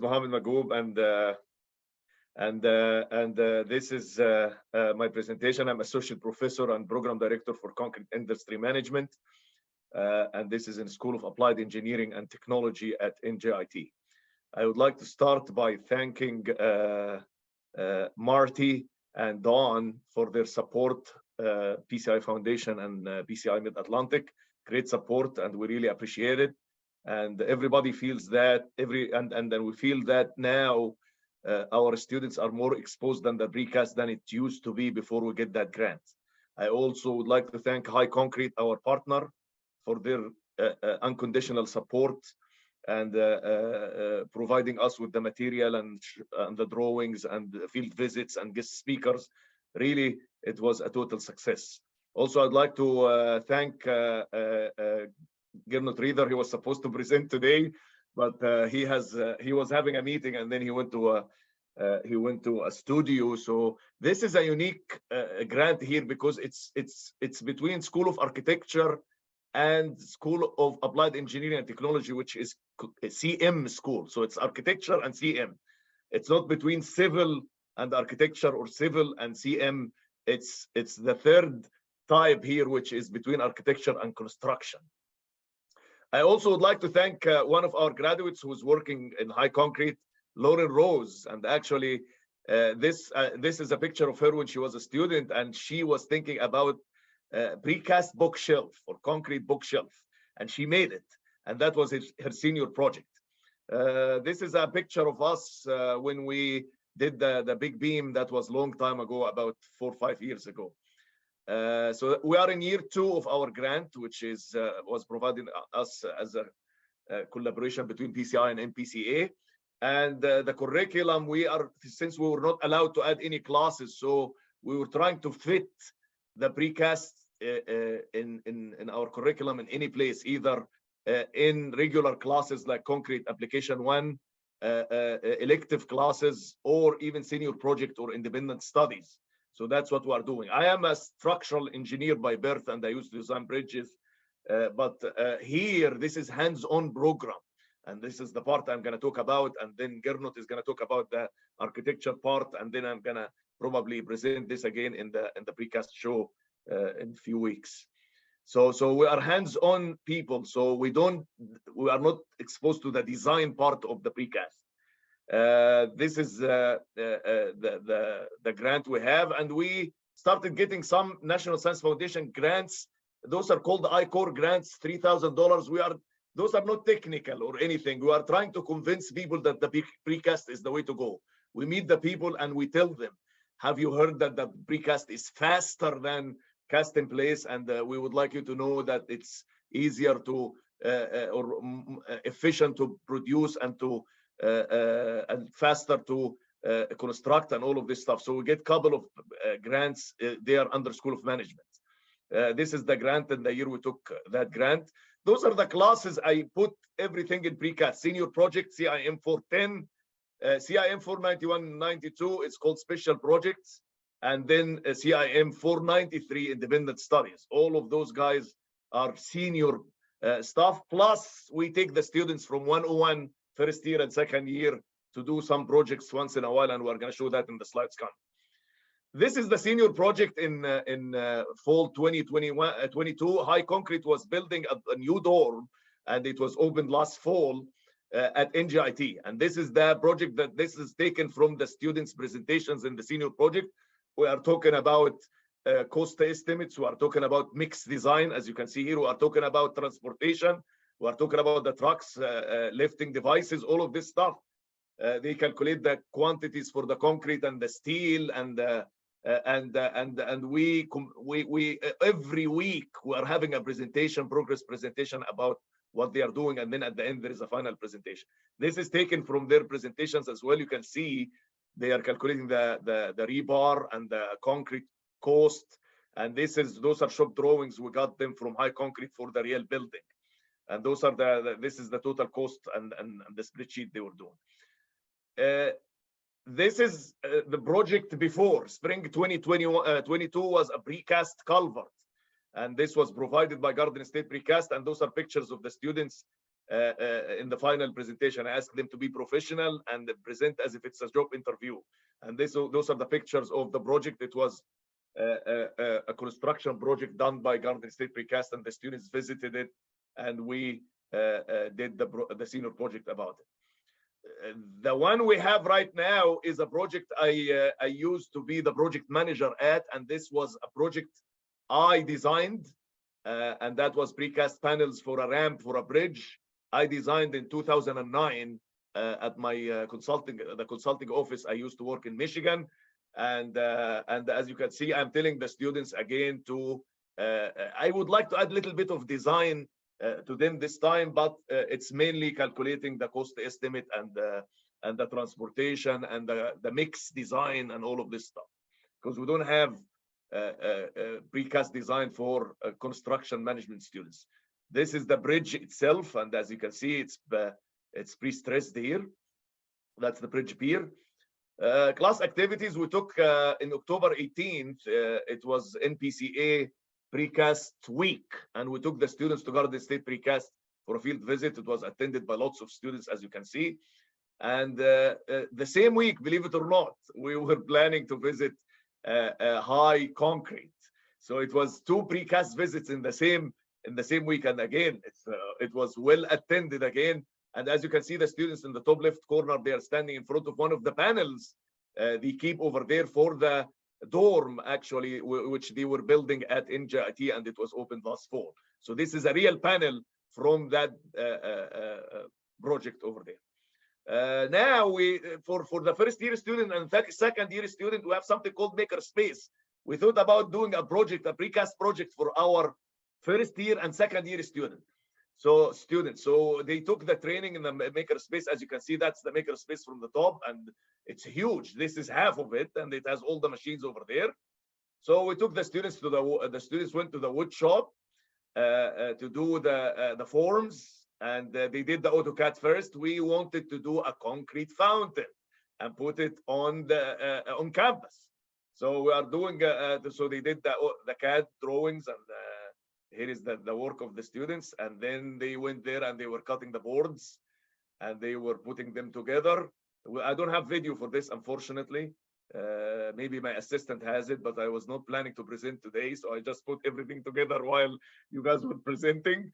Mohamed Mahgoub, and this is my presentation. I'm associate professor and program director for concrete industry management, and this is in School of Applied Engineering and Technology at NJIT. I would like to start by thanking Marty and Dawn for their support, PCI Foundation and PCI Mid-Atlantic. Great support, and we really appreciate it. And everybody feels that and then we feel that now our students are more exposed than the precast than it used to be before we get that grant. I also would like to thank High Concrete, our partner, for their unconditional support and providing us with the material and the drawings and the field visits and guest speakers. Really, it was a total success. Also, I'd like to thank Gernot Rieder. He was supposed to present today, but he was having a meeting and then he went to a studio. So this is a unique grant here because it's between School of Architecture and School of Applied Engineering and Technology, which is a CM school. So it's architecture and CM. It's not between civil and architecture or civil and CM. It's the third type here, which is between architecture and construction. I also would like to thank one of our graduates who's working in High Concrete, Lauren Rose. And actually, this is a picture of her when she was a student, and she was thinking about precast bookshelf or concrete bookshelf, and she made it. And that was her senior project. This is a picture of us when we did the big beam. That was a long time ago, about 4 or 5 years ago. So we are in year 2 of our grant, which was provided us as a collaboration between PCI and NPCA. And the curriculum, since we were not allowed to add any classes, so we were trying to fit the precast in our curriculum in any place, either in regular classes like Concrete Application 1, elective classes, or even senior project or independent studies. So that's what we are doing. I am a structural engineer by birth, and I used to design bridges. But here, this is hands-on program. And this is the part I'm going to talk about. And then Gernot is going to talk about the architecture part. And then I'm going to probably present this again in the precast show in a few weeks. So we are hands-on people. So we are not exposed to the design part of the precast. This is the grant we have, and we started getting some National Science Foundation grants. Those are called I-Core grants, $3,000. Those are not technical or anything. We are trying to convince people that the precast is the way to go. We meet the people and we tell them, have you heard that the precast is faster than cast in place? And we would like you to know that it's easier to or efficient to produce and faster to construct and all of this stuff. So we get a couple of grants there under School of Management. This is the grant, and the year we took that grant. Those are the classes. I put everything in precast. Senior project, CIM 410, CIM 491, 92, it's called special projects. And then CIM 493, independent studies. All of those guys are senior staff. Plus, we take the students from 101 first year and second year to do some projects once in a while, and we're going to show that in the slides coming. This is the senior project in fall 2022. High Concrete was building a new dorm, and it was opened last fall at NJIT. And this is the project that this is taken from the students' presentations in the senior project. We are talking about cost estimates. We are talking about mixed design, as you can see here. We are talking about transportation. We are talking about the trucks, lifting devices, all of this stuff. They calculate the quantities for the concrete and the steel, and we every week we are having a presentation, progress presentation about what they are doing, and then at the end there is a final presentation. This is taken from their presentations as well. You can see they are calculating the rebar and the concrete cost, and those are shop drawings. We got them from High Concrete for the real building. And those are this is the total cost and the spreadsheet they were doing. This is the project before. Spring 2022 was a precast culvert. And this was provided by Garden State Precast. And those are pictures of the students in the final presentation. I asked them to be professional and present as if it's a job interview. And those are the pictures of the project. It was a construction project done by Garden State Precast, and the students visited it, and we did the senior project about it. The one we have right now is a project I used to be the project manager at, and this was a project I designed, and that was precast panels for a ramp for a bridge. I designed in 2009 at my consulting office. I used to work in Michigan, and as you can see, I'm telling the students again to I would like to add a little bit of design to them this time, but it's mainly calculating the cost estimate and the transportation and the mix design and all of this stuff, because we don't have precast design for construction management students. This is the bridge itself, and as you can see, it's pre-stressed here. That's the bridge pier. Class activities we took in October 18th. It was NPCA Precast Week, and we took the students to Garden State Precast for a field visit. It was attended by lots of students, as you can see. And the same week, believe it or not, we were planning to visit High Concrete. So it was two precast visits in the same week, and again, it was well attended again. And as you can see, the students in the top left corner, they are standing in front of one of the panels they keep over there for the dorm, actually, which they were building at NJIT, and it was opened last fall. So this is a real panel from that project over there. Now for the first year student and second year student, we have something called maker space. We thought about doing a project, a precast project for our first year and second year student. So they took the training in the maker space. As you can see, that's the maker space from the top, and it's huge. This is half of it, and it has all the machines over there. So we took the students to the students went to the wood shop to do the forms, and they did the AutoCAD first. We wanted to do a concrete fountain and put it on on campus. So we are doing so they did the CAD drawings, and here is the work of the students, and then they went there and they were cutting the boards and they were putting them together. I don't have video for this, unfortunately. Maybe my assistant has it, but I was not planning to present today, so I just put everything together while you guys were presenting.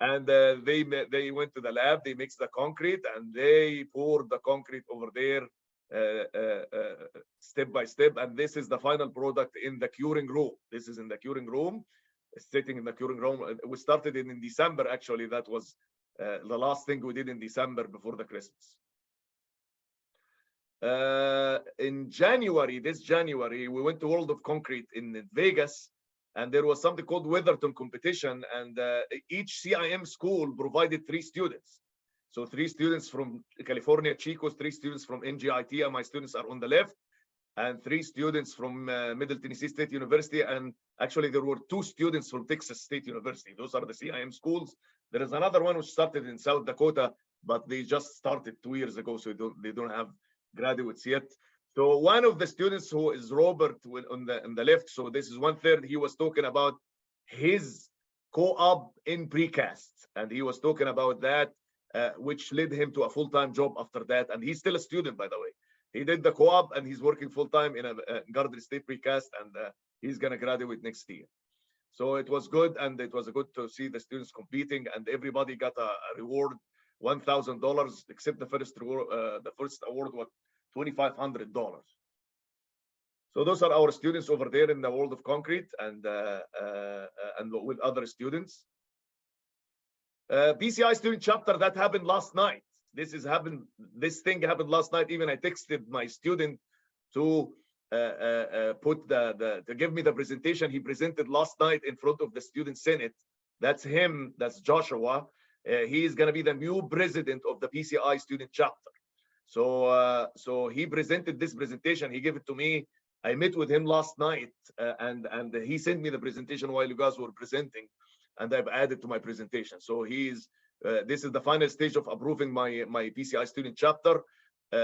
And they went to the lab, they mixed the concrete, and they poured the concrete over there step by step. And this is the final product in the curing room. This is in the curing room, sitting in the curing room. We started it in December, actually. That was the last thing we did in December before the Christmas. In January, this January, we went to World of Concrete in Vegas, and there was something called Weatherton competition, and each CIM school provided 3 students. So 3 students from California, Chico's, 3 students from NJIT, and my students are on the left, and 3 students from Middle Tennessee State University, and actually there were 2 students from Texas State University. Those are the CIM schools. There is another one which started in South Dakota, but they just started 2 years ago, so they don't have graduates yet. So one of the students, who is Robert on the left, so this is 1/3, he was talking about his co-op in precast, and he was talking about that, which led him to a full-time job after that. And he's still a student, by the way. He did the co-op and he's working full-time in a Garden State Precast, and he's gonna graduate next year. So it was good, and it was good to see the students competing, and everybody got a reward, $1,000, except the first reward. The first award was $2,500. So those are our students over there in the World of Concrete, and with other students. PCI student chapter, that happened last night. This thing happened last night. Even I texted my student to to give me the presentation. He presented last night in front of the student senate. That's him. That's Joshua. He is going to be the new president of the PCI student chapter. So he presented this presentation. He gave it to me. I met with him last night, and he sent me the presentation while you guys were presenting, and I've added to my presentation. So this is the final stage of approving my PCI student chapter.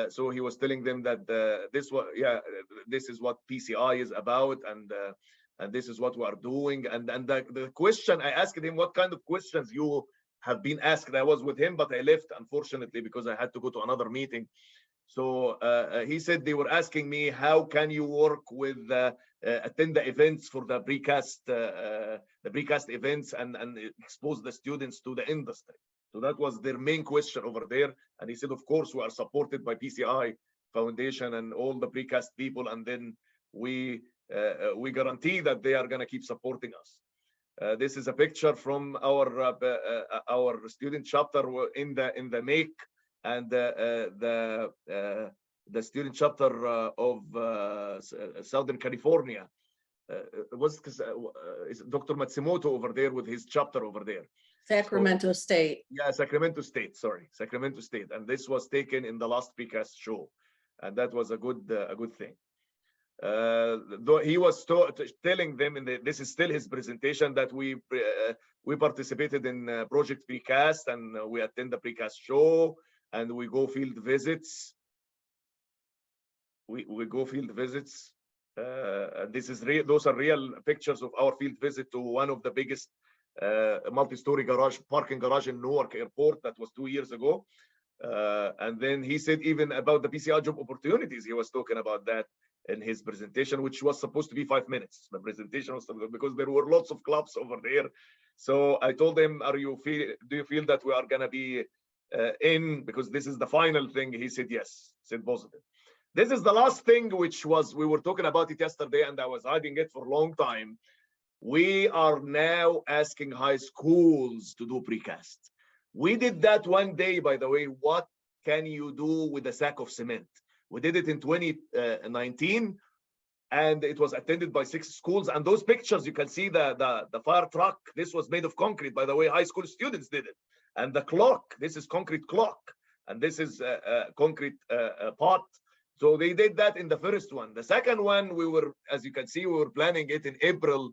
So he was telling them that this is what PCI is about, and this is what we are doing. And the question I asked him, what kind of questions you have been asked. I was with him, but I left, unfortunately, because I had to go to another meeting. So he said they were asking me, how can you work with attend the events for the precast events and expose the students to the industry. So that was their main question over there. And he said, of course, we are supported by PCI Foundation and all the precast people, and then we guarantee that they are going to keep supporting us. This is a picture from our student chapter in the MAKE, and the student chapter of Southern California. Was Dr. Matsumoto over there with his chapter over there. Sacramento State. Yeah, Sacramento State. Sorry, Sacramento State. And this was taken in the last precast show, and that was a good thing. Though he was telling them this is still his presentation, that we participated in Project Precast, and we attend the precast show, and we go field visits. We go field visits. This is real. Those are real pictures of our field visit to one of the biggest multi-story parking garage in Newark Airport. That was 2 years ago. And then he said even about the PCI job opportunities, he was talking about that in his presentation, which was supposed to be 5 minutes. The presentation was because there were lots of clubs over there. So I told him, do you feel that we are gonna be in, because this is the final thing? He said yes, said positive. This is the last thing, which was, we were talking about it yesterday and I was hiding it for a long time. We are now asking high schools to do precast. We did that one day, by the way. What can you do with a sack of cement? We did it in 2019, and it was attended by 6 schools. And those pictures, you can see the fire truck. This was made of concrete, by the way. High school students did it. And the clock, this is concrete clock, and this is a concrete pot. So they did that in the first one. The second one, we were, as you can see, we were planning it in April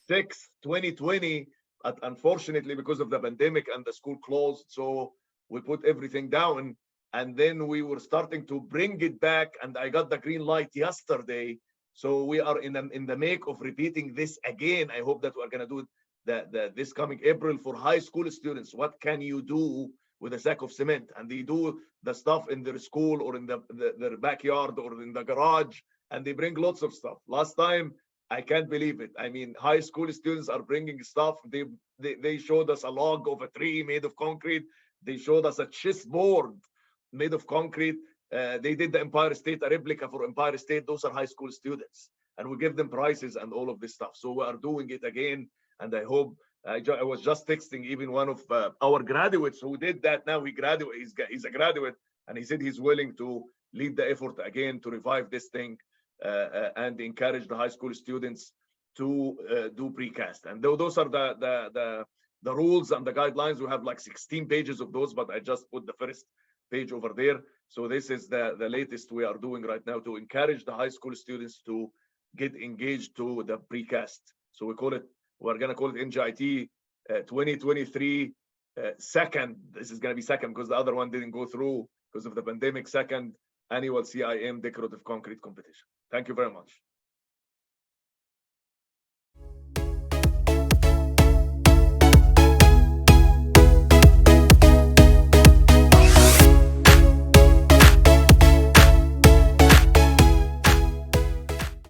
6th, 2020. But unfortunately, because of the pandemic and the school closed, so we put everything down. And then we were starting to bring it back, and I got the green light yesterday. So we are in the make of repeating this again. I hope that we're going to do this coming April for high school students. What can you do with a sack of cement? And they do the stuff in their school or in their backyard or in the garage, and they bring lots of stuff. Last time, I can't believe it. I mean, high school students are bringing stuff. They showed us a log of a tree made of concrete. They showed us a chessboard made of concrete. They did the Empire State, a replica for Empire State. Those are high school students, and we give them prizes and all of this stuff. So we are doing it again, and I hope. I was just texting even one of our graduates who did that. Now he graduated. He's a graduate, and he said he's willing to lead the effort again to revive this thing and encourage the high school students to do precast. And those are the rules and the guidelines. We have like 16 pages of those, but I just put the first page over there. So this is the latest we are doing right now to encourage the high school students to get engaged to the precast. So we're going to call it NJIT 2023 second. This is going to be second because the other one didn't go through because of the pandemic. Second annual CIM decorative concrete competition. Thank you very much.